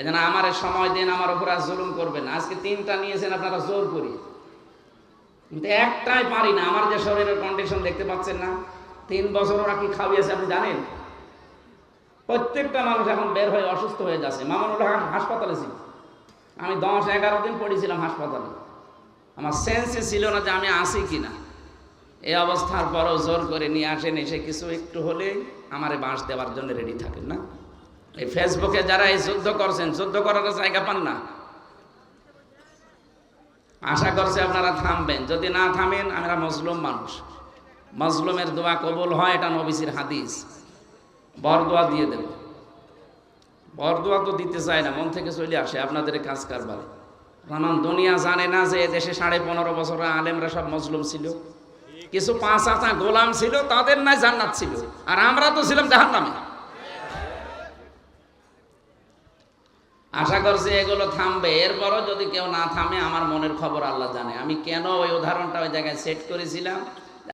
এজন্য আমারে সময় দেন, আমার উপর আর জুলুম করবেন। আজকে 3টা নিয়েছেন আপনারা জোর করি, কিন্তু একটাই পারি না। আমার যে শরীরের কন্ডিশন দেখতে পাচ্ছেন না, 3 বছর ওরা কি খাওয়িয়েছে আপনি জানেন? প্রত্যেকটা মানুষ এখন বের হয়ে অসুস্থ হয়ে যাচ্ছে। মামুনুল হক হাসপাতালে ছিল, আমি 10-11 দিন পড়েছিলাম হাসপাতালে। আমার সেন্সই ছিল না যে আমি আসি কিনা। এই অবস্থার পরও জোর করে নিয়ে আসেন, এসে কিছু একটু হলে আমারে বাঁশ দেওয়ার জন্য রেডি থাকেন না। এই ফেসবুকে যারা এই যুদ্ধ করছেন, যুদ্ধ করার জায়গা পান না। আশা করছে আপনারা থামবেন, যদি না থামেন আমরা মজলুম মানুষ, মজলুমের দোয়া কবুল হয়, এটা নবীজির হাদিস। বরদোয়া দিয়ে দেব, বরদোয়া তো দিতে চায় না, মন থেকে চলে আসে আপনাদের কাজ কারবার। কারণ দুনিয়া জানে না যে দেশে 15.5 বছর আলেমরা সব মজলুম ছিল, কিছু 5 গোলাম ছিল, তাদের নাই জান্নাত ছিল, আর আমরা তো ছিলাম জাহান্নামে। আশা করছি এগুলো থামবে। এরপরও যদি কেউ না থামে, আমার মনের খবর আল্লাহ জানে। আমি কেন ওই উদাহরণটা ওই জায়গায় সেট করেছিলাম